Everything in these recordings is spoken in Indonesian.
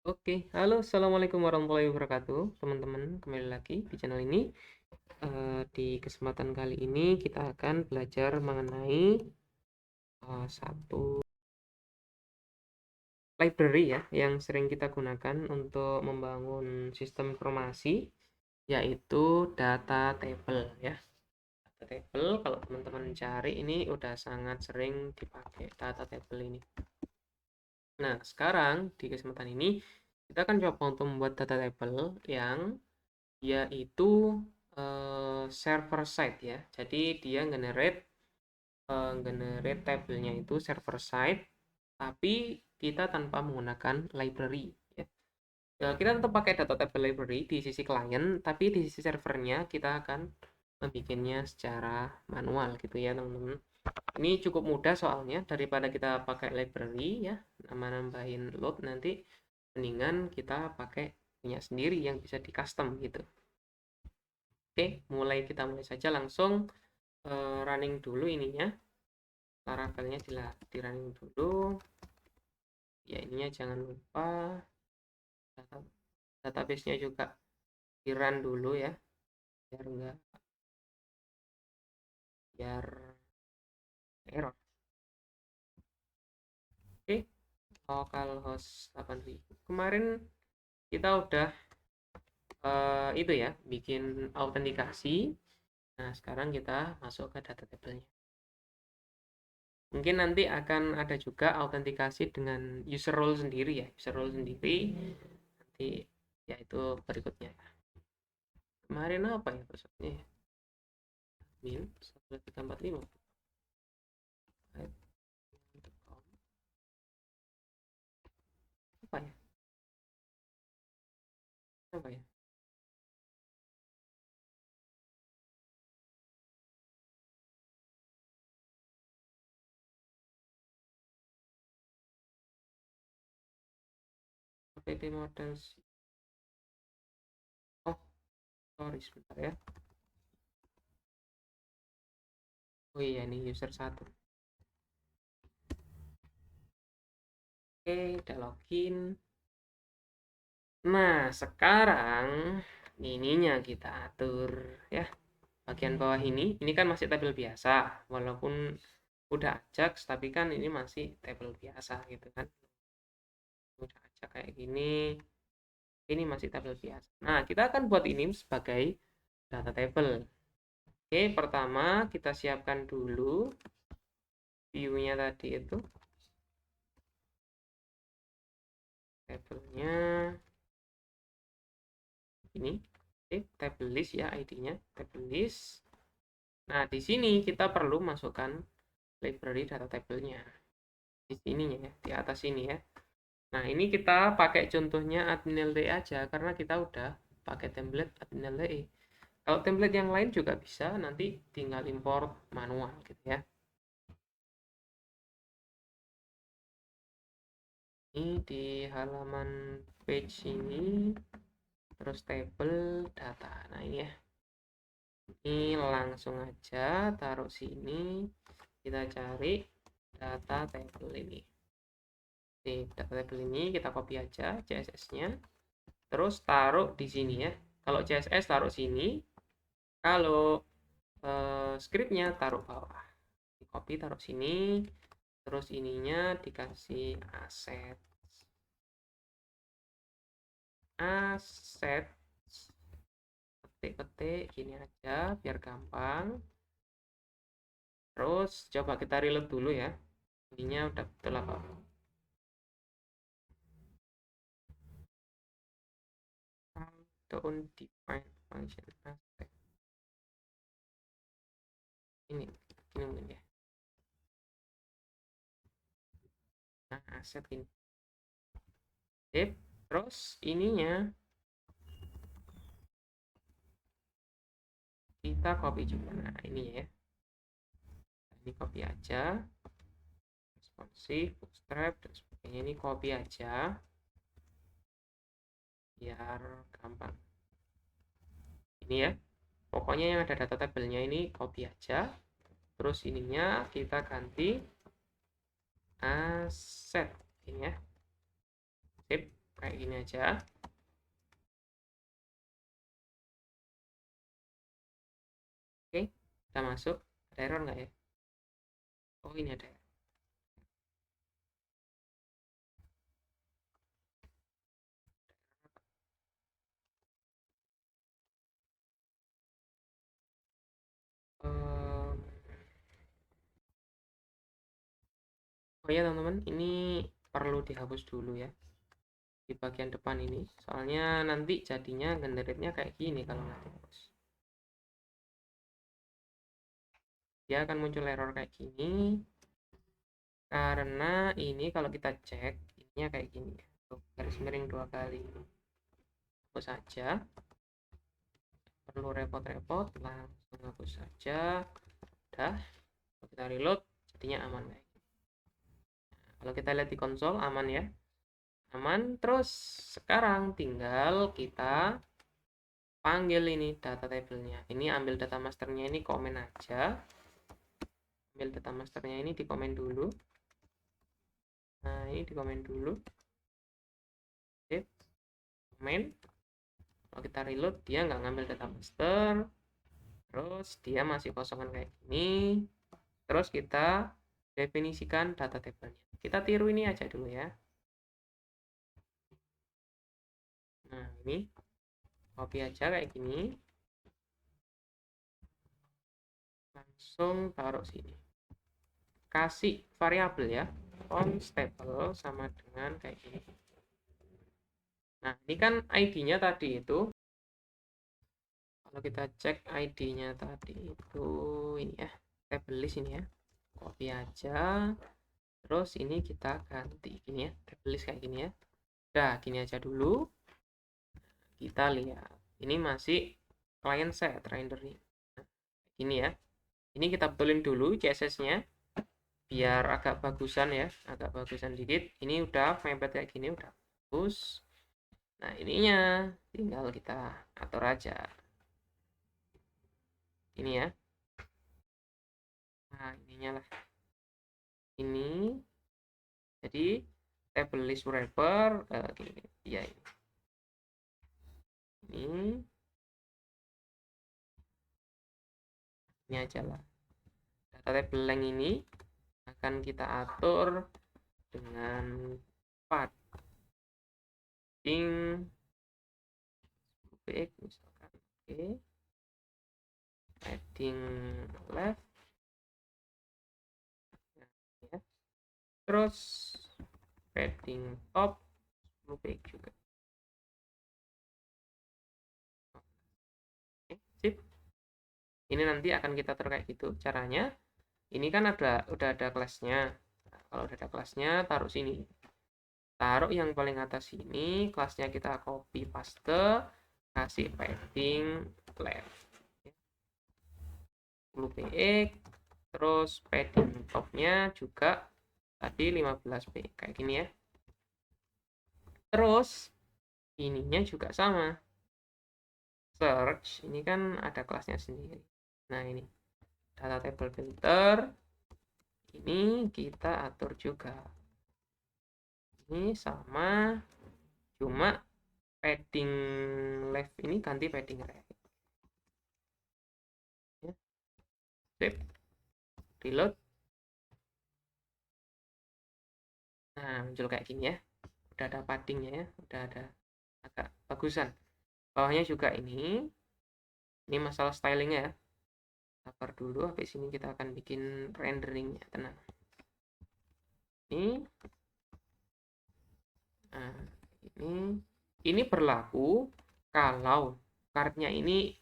Oke, halo, assalamualaikum warahmatullahi wabarakatuh, teman-teman. Kembali lagi di channel ini. Di kesempatan kali ini kita akan belajar mengenai satu library ya, yang sering kita gunakan untuk membangun sistem informasi, yaitu data table ya. Data table, kalau teman-teman cari ini udah sangat sering dipakai data table ini. Nah, sekarang di kesempatan ini kita akan coba untuk membuat data table yang yaitu server side ya. Jadi dia generate tabelnya itu server side, tapi kita tanpa menggunakan library ya. Kita tetap pakai data table library di sisi client, tapi di sisi servernya kita akan membuatnya secara manual gitu ya, teman-teman. Ini cukup mudah soalnya, daripada kita pakai library ya, nambahin load nanti, mendingan kita pakai punya sendiri yang bisa di custom gitu. Oke, kita mulai saja langsung running dulu ininya. Laravelnya di running dulu. Ya, ininya jangan lupa database-nya juga di run dulu ya, biar enggak biar error. Oke, localhost 8000. Kemarin kita udah itu ya, bikin autentikasi. Nah, sekarang kita masuk ke data table-nya. Mungkin nanti akan ada juga autentikasi dengan user role sendiri ya, user role sendiri. Nanti ya itu berikutnya. Kemarin apa ya passwordnya? Admin 1345. Apa ya? Apa ya? App model. Oh, sorry sebentar ya. Oh iya, ini user 1. Oke, udah login. Nah, sekarang ininya kita atur ya. Bagian bawah ini kan masih tabel biasa. Walaupun udah Ajax, tapi kan ini masih tabel biasa gitu kan. Udah Ajax kayak gini. Ini masih tabel biasa. Nah, kita akan buat ini sebagai data table. Oke, pertama kita siapkan dulu view-nya tadi itu. Tabelnya ini. Oke, table list ya ID-nya. Table list. Nah, di sini kita perlu masukkan library data table-nya. Di sininya ya, di atas ini ya. Nah, ini kita pakai contohnya admin.LTE aja karena kita udah pakai template admin.LTE. Kalau template yang lain juga bisa, nanti tinggal import manual gitu ya. Ini di halaman page ini, terus table data. Nah, ini ya. Ini langsung aja taruh sini. Kita cari data table ini. Di data table ini kita copy aja CSS-nya. Terus taruh di sini ya. Kalau CSS taruh sini. Kalau scriptnya taruh bawah. Di copy taruh sini. Terus ininya dikasih aset. Aset. Petik-petik gini aja biar gampang. Terus coba kita reload dulu ya. Ininya udah betul apa? Don't define function aspect. Ini mungkin ya. Nah, aset ini. Sip. Terus ininya kita copy juga. Nah, ini ya. Ini copy aja. Responsive, bootstrap, dan sebagainya. Ini copy aja. Biar gampang. Ini ya. Pokoknya yang ada data tabelnya ini copy aja. Terus ininya kita ganti aset. Ini ya. Sip. kayak gini aja. Oke, udah masuk. Ada error nggak ya? Oh, ini ada. Ehm, oh ya teman-teman, ini perlu dihapus dulu ya di bagian depan ini. Soalnya nanti jadinya generate-nya kayak gini kalau nggak dihapus. Dia akan muncul error kayak gini. Karena ini kalau kita cek, ininya kayak gini. Tuh, garis miring 2 kali. Hapus saja. Perlu repot-repot, langsung hapus saja. Udah, kalau kita reload, jadinya aman kayak gini. Nah, kalau kita lihat di konsol, aman ya. Aman, terus sekarang tinggal kita panggil ini data table-nya. Ini ambil data masternya, ini komen aja. Ambil data masternya ini di komen dulu. Nah, ini di komen dulu. Save, komen. Kalau kita reload, dia nggak ngambil data master. Terus dia masih kosongan kayak gini. Terus kita definisikan data table-nya. Kita tiru ini aja dulu ya. Nah, ini copy aja kayak gini. Langsung taruh sini. Kasih variabel ya. Constable sama dengan kayak gini. Nah, ini kan ID-nya tadi itu. Kalau kita cek ID-nya tadi itu ini ya. Table list ini ya. Copy aja. Terus ini kita ganti gini ya. Table list kayak gini ya. Udah, gini aja dulu. Kita lihat. Ini masih client set rendering. Nah, ini ya. Ini kita betulin dulu CSS-nya biar agak bagusan ya, agak bagusan dikit. Ini udah mepet kayak gini, udah bagus. Nah, ininya tinggal kita atur aja. Ini ya. Nah, ininya lah. Ini jadi table list wrapper gini. Ya, ini aja lah. Data table length ini akan kita atur dengan padding big misalkan. Oke. Padding left. Nah, ya. Terus padding top 10 px juga. Oke, sip. Ini nanti akan kita atur kayak gitu caranya. Ini kan udah ada kelasnya. Nah, kalau udah ada kelasnya, taruh sini. Taruh yang paling atas sini, kelasnya kita copy paste, kasih padding left 10 px, terus padding topnya juga tadi 15 px kayak gini ya. Terus ininya juga sama. Search ini kan ada kelasnya sendiri. Nah, ini data table filter ini kita atur juga. Ini sama, cuma padding left ini ganti padding right. Ya. Save, reload. Nah, muncul kayak gini ya. Udah ada paddingnya ya, udah ada agak bagusan. Bawahnya juga ini masalah stylingnya ya. Sabar dulu, habis ini kita akan bikin renderingnya, tenang. Ini, nah, ini berlaku kalau kartnya ini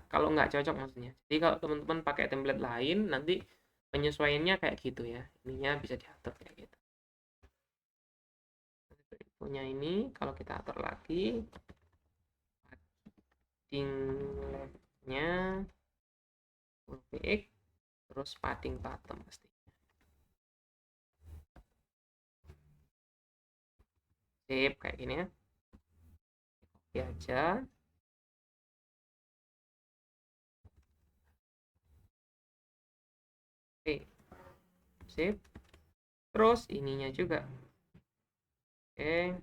kalau nggak cocok maksudnya. Jadi kalau teman-teman pakai template lain, nanti penyesuaiannya kayak gitu ya. Ininya bisa diatur kayak gitu. Punya ini kalau kita atur lagi padding left-nya full px, terus padding bottom pasti. Sip kayak gini ya. Copy aja. Oke. Sip. Terus ininya juga. Oke.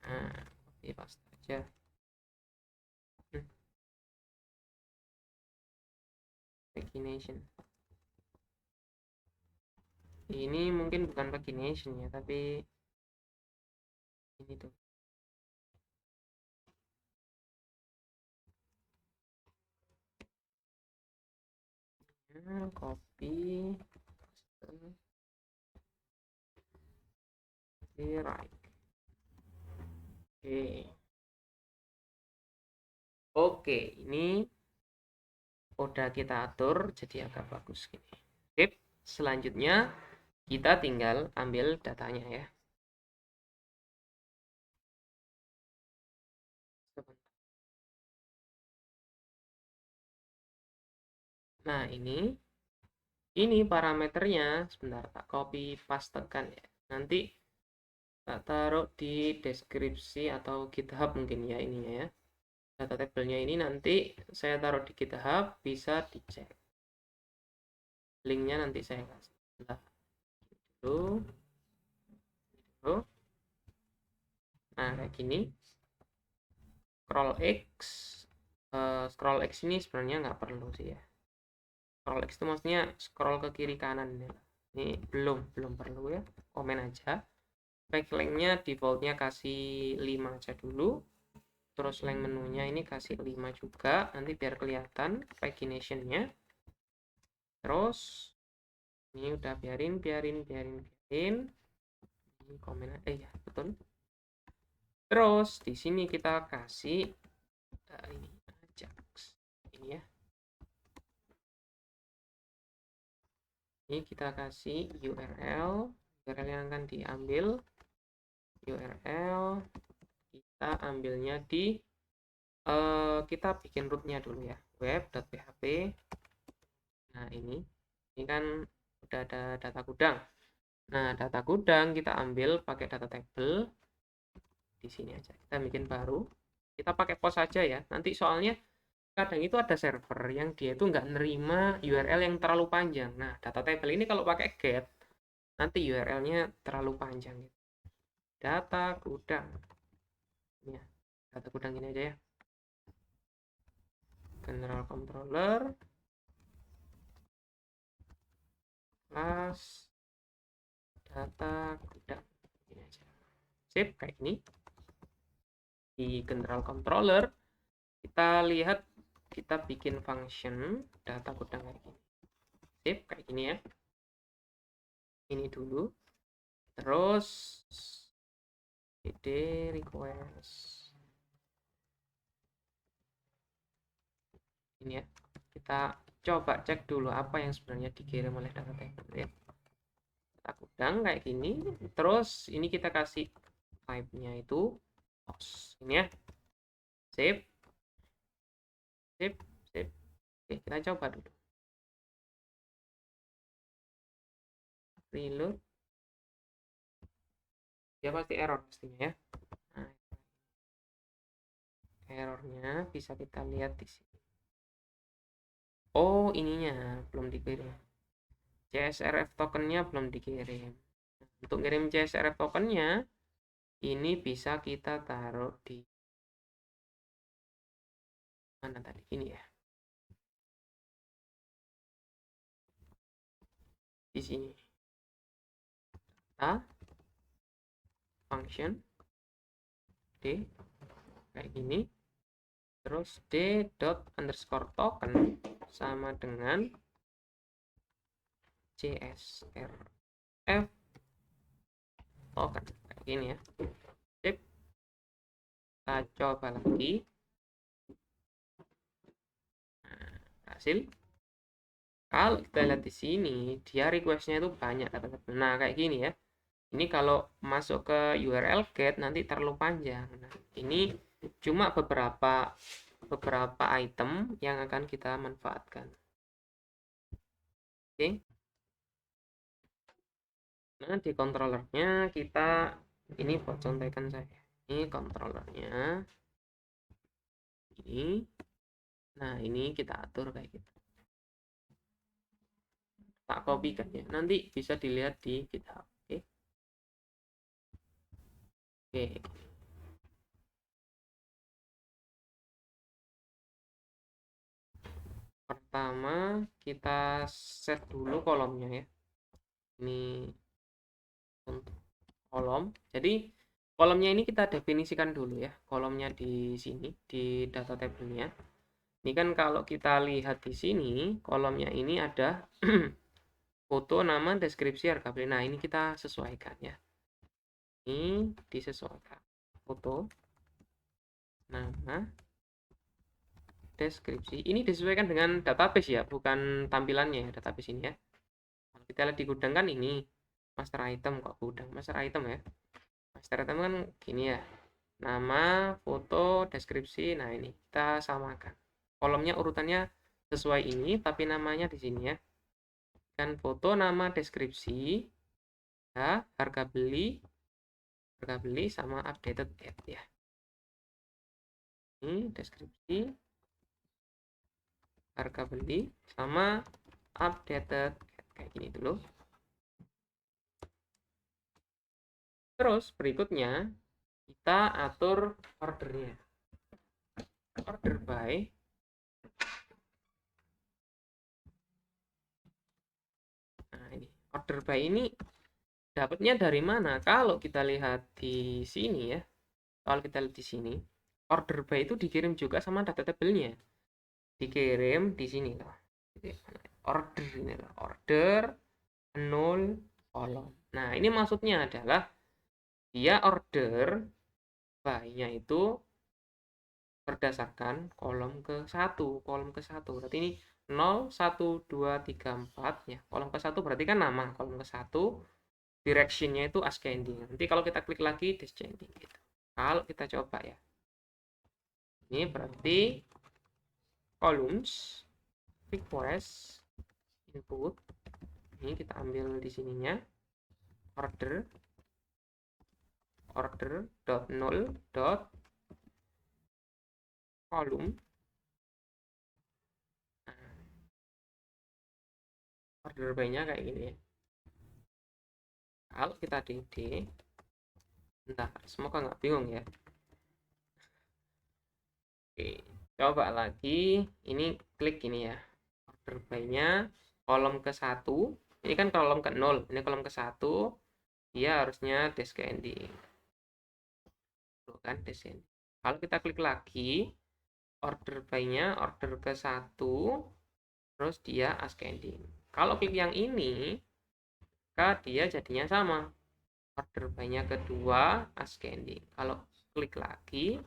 Nah, copy paste aja. Pagination. Ini mungkin bukan pagination ya, tapi ini tuh. Nah, copy, paste, right. Oke, ini udah kita atur jadi agak bagus gini. Sip. Selanjutnya kita tinggal ambil datanya ya. Nah, ini parameternya. Sebentar, tak copy pastekan ya. Nanti tak taruh di deskripsi atau GitHub mungkin ya ininya ya. Data tabelnya ini nanti saya taruh di GitHub, bisa dicek. Linknya nanti saya kasih. Nah, dulu. Nah, kayak gini. Scroll X ini sebenarnya nggak perlu sih ya. Scroll X itu maksudnya scroll ke kiri kanan ya. Ini belum perlu ya. Komen aja. Back length-nya defaultnya kasih 5 aja dulu. Terus length menunya ini kasih 5 juga. Nanti biar kelihatan pagination-nya. Terus ini udah biarin. Ini komen ya, betul. Terus di sini kita kasih ini Ajax. Ini ya. Ini kita kasih URL yang akan diambil. URL kita ambilnya di kita bikin rootnya dulu ya, web.php. Nah, ini kan udah ada data gudang. Nah, data gudang kita ambil pakai data table di sini aja. Kita bikin baru. Kita pakai post aja ya. Nanti soalnya kadang itu ada server yang dia itu nggak nerima URL yang terlalu panjang. Nah, data table ini kalau pakai get, nanti URL-nya terlalu panjang. Data gudang. Ya, data gudang ini aja ya. General controller plus data gudang. Ini aja. Sip, kayak ini. Di general controller, kita lihat kita bikin function data gudang kayak gini. Sip, kayak gini ya. Ini dulu. Terus id request. Ini ya. Kita coba cek dulu apa yang sebenarnya dikirim oleh data table ya. Data gudang kayak gini. Terus ini kita kasih type-nya itu post. Ini ya. Sip. Oke, kita coba dulu. Reload. Dia pasti error pastinya ya. Nah, errornya bisa kita lihat di sini. Oh, ininya belum dikirim. CSRF tokennya belum dikirim. Untuk kirim CSRF tokennya, ini bisa kita taruh di mana tadi? Ini ya. Di sini. A function D kayak gini. Terus D dot underscore token sama dengan CSRF token kayak gini ya. Sip. Kita coba lagi. Nah, hasil. Kalau kita lihat di sini, dia requestnya itu banyak. Nah, kayak gini ya. Ini kalau masuk ke URL get nanti terlalu panjang. Nah, ini cuma beberapa item yang akan kita manfaatkan. Oke. Nah, di controllernya kita ini buat contekan saya. Ini controllernya. Ini. Nah, ini kita atur kayak gitu. Tak copy kan ya. Nanti bisa dilihat di GitHub. Oke. pertama kita set dulu kolomnya ya. Ini untuk kolom. Jadi kolomnya ini kita definisikan dulu ya. Kolomnya di sini di data tabelnya. Ini kan kalau kita lihat di sini kolomnya ini ada foto, nama, deskripsi, harga beli. Nah, ini kita sesuaikan ya. Ini disesuaikan. Foto, nama, deskripsi. Ini disesuaikan dengan database ya, bukan tampilannya ya, database ini ya. Kalau kita lihat di gudang kan ini master item, kok gudang master item ya. Master item kan gini ya. Nama, foto, deskripsi. Nah, ini kita samakan. Kolomnya urutannya sesuai ini, tapi namanya di sini ya. Kan foto, nama, deskripsi, ya, harga beli sama updated ad ya. Ini deskripsi, harga beli sama updated ad, kayak gini dulu. Terus berikutnya kita atur ordernya. Order by. Nah, ini order by ini dapatnya dari mana? Kalau kita lihat di sini ya. Kalau kita lihat di sini, order by itu dikirim juga sama data tabelnya. Dikirim di sini loh. Order ini loh. Order 0 kolom. Nah, ini maksudnya adalah dia order by-nya itu berdasarkan kolom ke-1, kolom ke-1. Berarti ini 0, 1, 2, 3, 4 ya. Kolom ke-1 berarti kan nama, kolom ke-1 direction-nya itu ascending. Nanti kalau kita klik lagi descending gitu. Kalau kita coba ya. Ini berarti columns request input. Ini kita ambil di sininya order dot 0 dot column. Order by-nya kayak gini ya. Kalau kita DD, bentar, semoga nggak bingung ya. Oke, coba lagi. Ini klik ini ya. Order by-nya kolom ke-1. Ini kan kolom ke-0. Ini kolom ke-1. Dia harusnya descending. Tuh kan, descending. Kalau kita klik lagi, order by-nya order ke-1. Terus dia ascending. Kalau klik yang ini, maka dia jadinya sama. Order by-nya kedua ascending. Kalau klik lagi,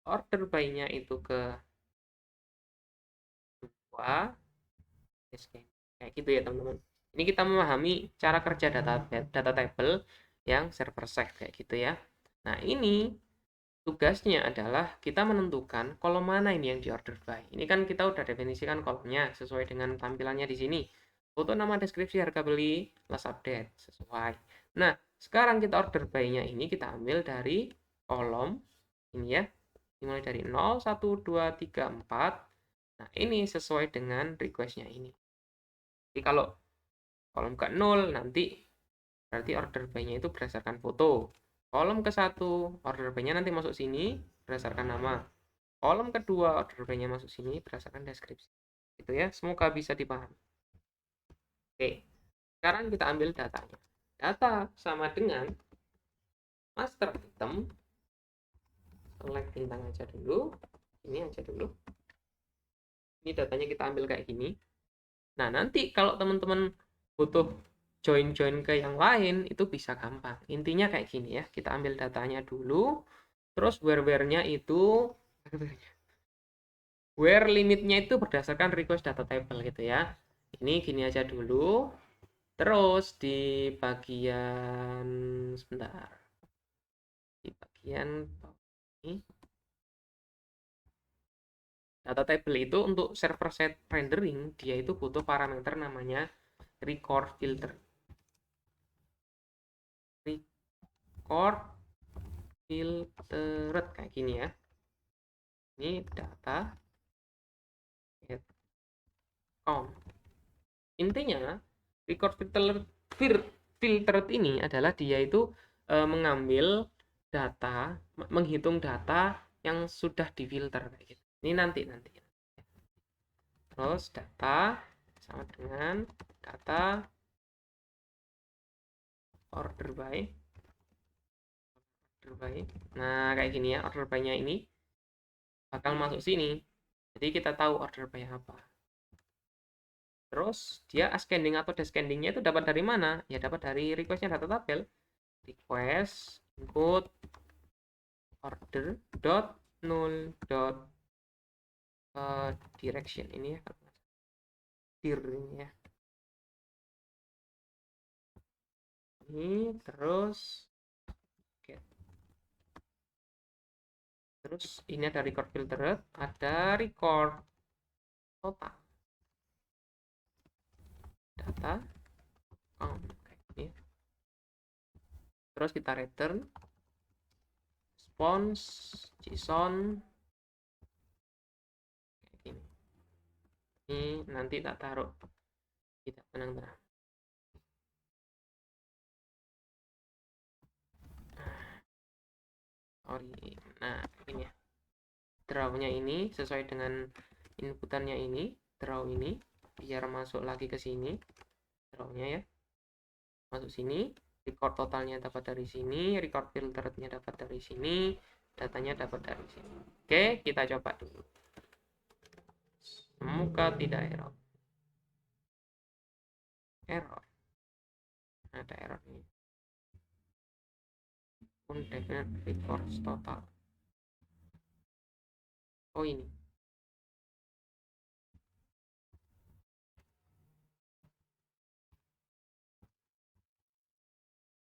order by-nya itu ke dua ascending. Kayak gitu ya teman-teman. Ini kita memahami cara kerja data table yang server side kayak gitu ya. Nah, ini tugasnya adalah kita menentukan kolom mana ini yang di order by. Ini kan kita udah definisikan kolomnya sesuai dengan tampilannya di sini. Foto, nama, deskripsi, harga beli, last update sesuai. Nah, sekarang kita order by-nya ini kita ambil dari kolom ini ya. Dimulai dari 0, 1, 2, 3, 4. Nah, ini sesuai dengan request-nya ini. Jadi kalau kolom ke 0 nanti berarti order by-nya itu berdasarkan foto. Kolom ke-1 order by-nya nanti masuk sini berdasarkan nama. Kolom kedua order by-nya masuk sini berdasarkan deskripsi. Itu ya, semoga bisa dipahami. Oke, sekarang kita ambil datanya. Data sama dengan master item. Select bintang aja dulu. Ini aja dulu. Ini datanya kita ambil kayak gini. Nah, nanti kalau teman-teman butuh join-join ke yang lain, itu bisa gampang. Intinya kayak gini ya. Kita ambil datanya dulu. Terus where-nya itu where limitnya itu berdasarkan request data table gitu ya. Ini gini aja dulu. Terus di bagian sebentar. Di bagian ini data table itu untuk server side rendering dia itu butuh parameter namanya record filter. Record filtered kayak gini ya. Ini data get count. Intinya record filtered ini adalah dia itu mengambil data, menghitung data yang sudah difilter kayak gitu. Ini nanti. terus data sama dengan data order by. Nah, kayak gini ya, order by-nya ini bakal masuk sini. Jadi kita tahu order by apa. Terus dia ascending atau descending-nya itu dapat dari mana? Ya dapat dari request-nya data tabel. Request input order dot null dot direction ini ya, dir ini ya. Ini terus get. Terus ini ada record filtered, ada record total data count kayak gini. Terus kita return response JSON kayak gini. Ini nanti tak taruh, tidak tenang-tenang. Sorry. Nah, ini ya. Draw-nya ini sesuai dengan inputannya ini, draw ini biar masuk lagi ke sini. Draw-nya ya. Masuk sini, record totalnya dapat dari sini, record filterednya dapat dari sini, datanya dapat dari sini. Oke, kita coba dulu. Semoga tidak error. Error. Ada error ini. Undefined records total. Oh ini.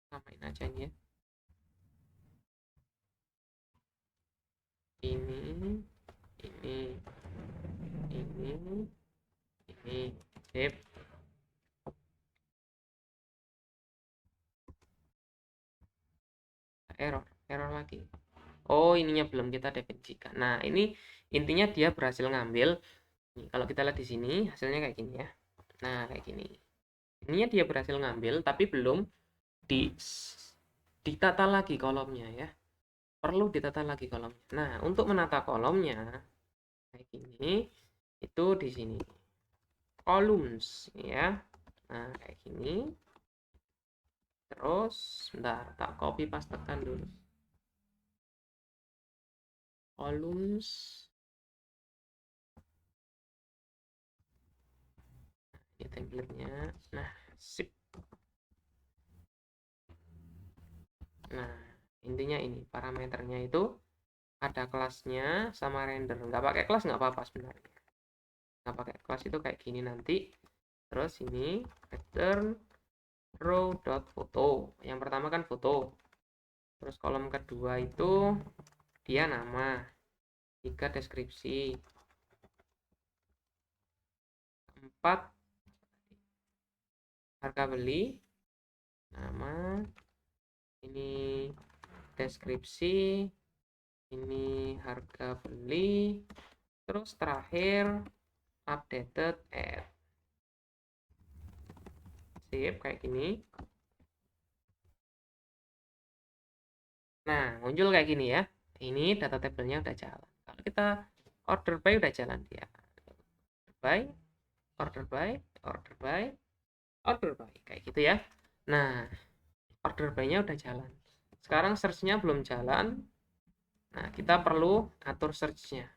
Samain aja ini ya. Ini. Sip. Error lagi. Oh, ininya belum kita definisikan. Nah, ini intinya dia berhasil ngambil. Nih, kalau kita lihat di sini hasilnya kayak gini ya. Nah, kayak gini. Ininya dia berhasil ngambil tapi belum ditata lagi kolomnya ya. Perlu ditata lagi kolomnya. Nah, untuk menata kolomnya kayak gini itu di sini. Columns ya. Nah, kayak gini. Terus, bentar, tak copy pastekan dulu. Columns. Ini template-nya. Nah, sip. Nah, intinya ini parameternya itu ada kelasnya sama render. Nggak pakai kelas nggak apa-apa sebenarnya. Nggak pakai kelas itu kayak gini nanti. Terus ini return row.photo. Yang pertama kan foto. Terus kolom kedua itu dia nama. 3 deskripsi. 4 harga beli. Nama. Ini deskripsi. Ini harga beli. Terus terakhir updated ad. Sip, kayak gini. Nah, muncul kayak gini ya. Ini data tabelnya udah jalan. Kalau kita order by udah jalan dia. Order by, order by kayak gitu ya. Nah, order by-nya udah jalan. Sekarang search-nya belum jalan. Nah, kita perlu atur search-nya.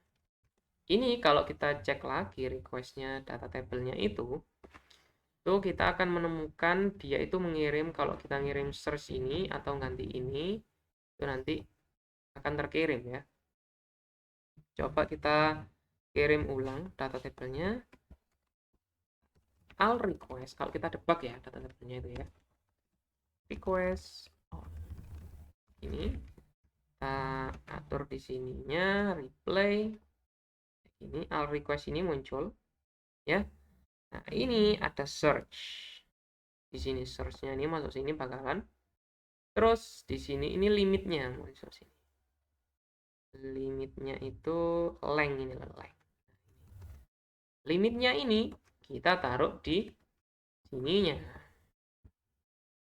Ini kalau kita cek lagi request-nya data table-nya itu kita akan menemukan dia itu mengirim, kalau kita ngirim search ini atau ganti ini, itu nanti akan terkirim ya. Coba kita kirim ulang data table-nya. All request, kalau kita debug ya data table-nya itu ya. Request ini kita atur di sininya replay. Ini all request ini muncul ya. Nah, ini ada search. Di sini search-nya ini masuk sini bakalan. Terus di sini ini limitnya muncul sini. Limitnya itu length ini length. Limitnya ini kita taruh di sininya.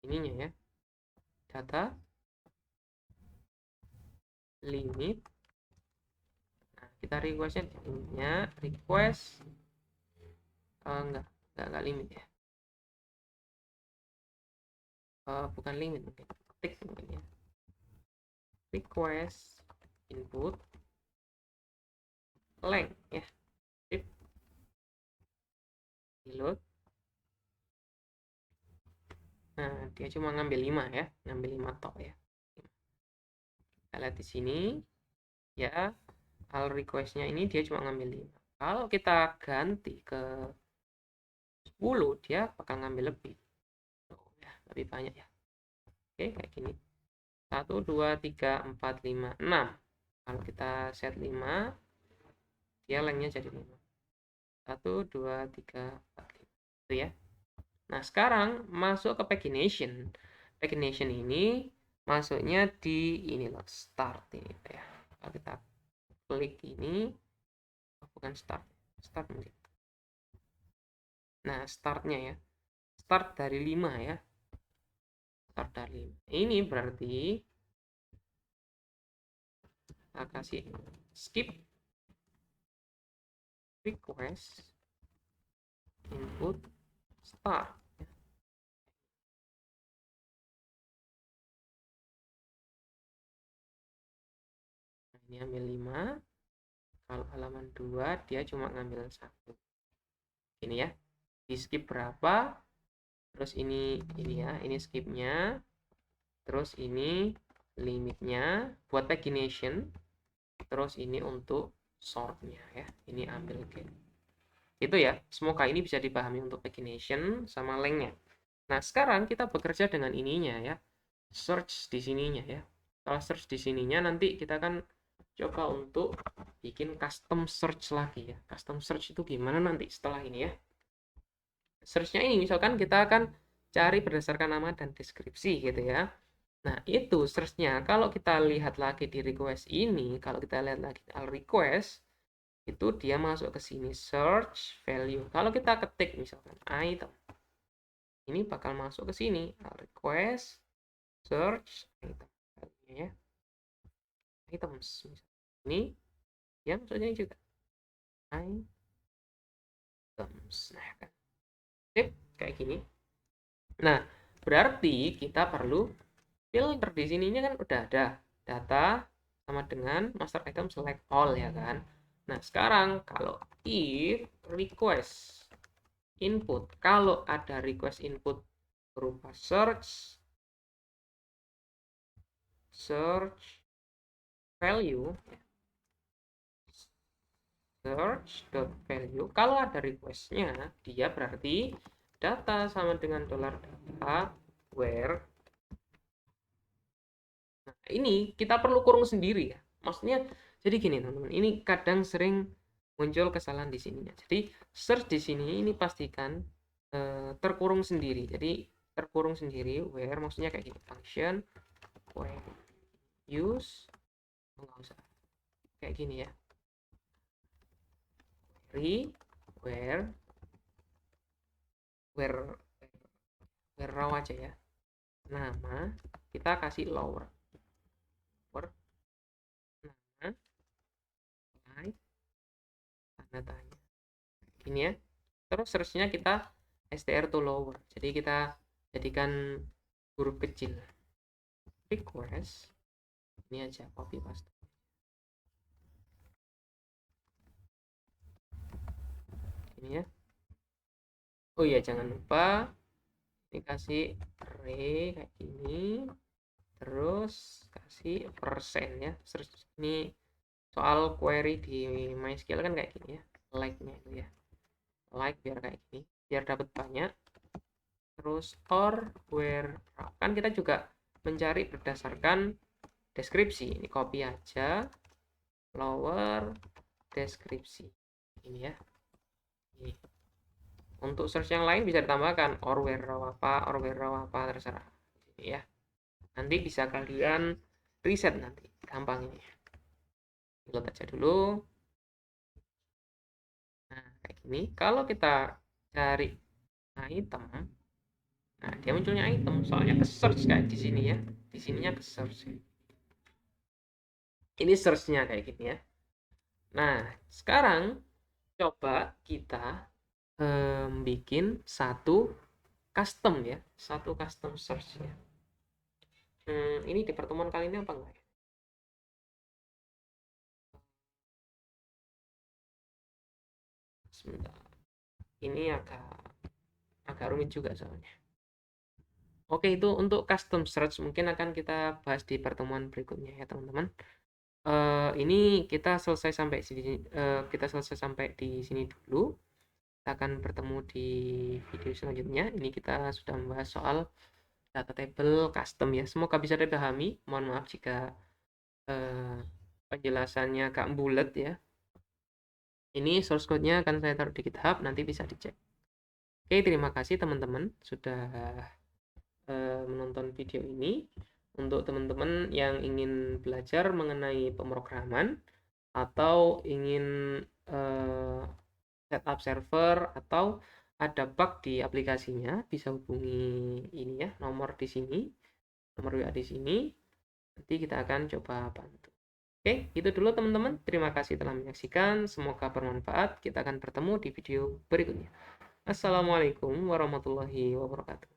Ininya ya. Data limit. Nah, kita requestnya ininya request Enggak limit ya. Bukan limit mungkin. Tick mungkin ya. Request input length ya. Sip. Reload. Nah, dia cuma ngambil 5 ya. Ngambil 5 tok ya. Kita lihat di sini ya. Al requestnya ini dia cuma ngambil 5. Kalau kita ganti ke 10, dia bakal ngambil lebih. Ya, lebih banyak ya. Oke, kayak gini. 1, 2, 3, 4, 5, 6. Kalau kita set 5, dia lengthnya jadi 5. 1, 2, 3, 4, 5. Itu ya. Nah, sekarang masuk ke pagination. Pagination ini masuknya di ini loh, start ini ya. Kalau kita klik ini, bukan start. Start mungkin. Nah, startnya ya. Start dari 5 ya. Start dari 5. Ini berarti kita kasih skip request input start. Nah, ini ambil 5. Kalau halaman 2 dia cuma ngambil 1. Ini ya. Di skip berapa? Terus ini ya, ini skipnya. Terus ini limitnya buat pagination. Terus ini untuk sortnya ya. Ini ambil ke itu ya. Semoga ini bisa dipahami untuk pagination sama lengthnya. Nah, sekarang kita bekerja dengan ininya ya. Search di sininya ya. Setelah search di sininya nanti kita akan coba untuk bikin custom search lagi ya. Custom search itu gimana nanti setelah ini ya. Search-nya ini misalkan kita akan cari berdasarkan nama dan deskripsi gitu ya. Nah, itu search-nya. Kalau kita lihat lagi di request ini, kalau kita lihat lagi al request, itu dia masuk ke sini search value. Kalau kita ketik misalkan item, ini bakal masuk ke sini al request search item ya. Items ini ya maksudnya juga items. Nah, kan. Sip, kayak gini. Nah, berarti kita perlu filter di sininya kan udah ada data sama dengan master item select all ya kan. Nah, sekarang kalau if request input, kalau ada request input berupa search value search.value, kalau ada requestnya dia berarti data sama dengan $data where. Nah, ini kita perlu kurung sendiri ya. Maksudnya jadi gini teman-teman, ini kadang sering muncul kesalahan di sininya. Jadi search di sini ini pastikan terkurung sendiri. Jadi terkurung sendiri where maksudnya kayak gini, function where use nggak usah kayak gini ya. Where raw aja ya. Nama kita kasih lower nama like tanda tanya gini ya. Terus seterusnya kita str to lower, jadi kita jadikan huruf kecil. Request ini aja copy paste ini ya. Oh iya, jangan lupa ini kasih array kayak gini, terus kasih persen ya. Terus ini soal query di MySQL kan kayak gini ya, like-nya itu ya, like biar kayak gini, biar dapat banyak. Terus or where kan kita juga mencari berdasarkan deskripsi. Ini copy aja, lower deskripsi ini ya. Ini. Untuk search yang lain bisa ditambahkan or where raw apa terserah ini ya. Nanti bisa kalian riset nanti, gampang ini. Load aja dulu. Nah, kayak gini. Kalau kita cari item, nah dia munculnya item, soalnya ke search kayak di sini ya. Di sininya ke search. Ini search-nya kayak gini ya. Nah, sekarang coba kita bikin satu custom ya, satu custom search ya. Ini di pertemuan kali ini apa enggak ya? Sebentar. Ini agak rumit juga soalnya. Oke, itu untuk custom search mungkin akan kita bahas di pertemuan berikutnya ya, teman-teman. Ini kita selesai sampai di sini dulu. Kita akan bertemu di video selanjutnya. Ini kita sudah membahas soal data table custom ya. Semoga bisa dipahami. Mohon maaf jika penjelasannya agak bulat ya. Ini source code-nya akan saya taruh di GitHub, nanti bisa dicek. Oke, terima kasih teman-teman sudah menonton video ini. Untuk teman-teman yang ingin belajar mengenai pemrograman atau ingin setup server atau ada bug di aplikasinya, bisa hubungi ini ya, nomor di sini, nomor WA di sini. Nanti kita akan coba bantu. Oke, itu dulu teman-teman. Terima kasih telah menyaksikan. Semoga bermanfaat. Kita akan bertemu di video berikutnya. Assalamualaikum warahmatullahi wabarakatuh.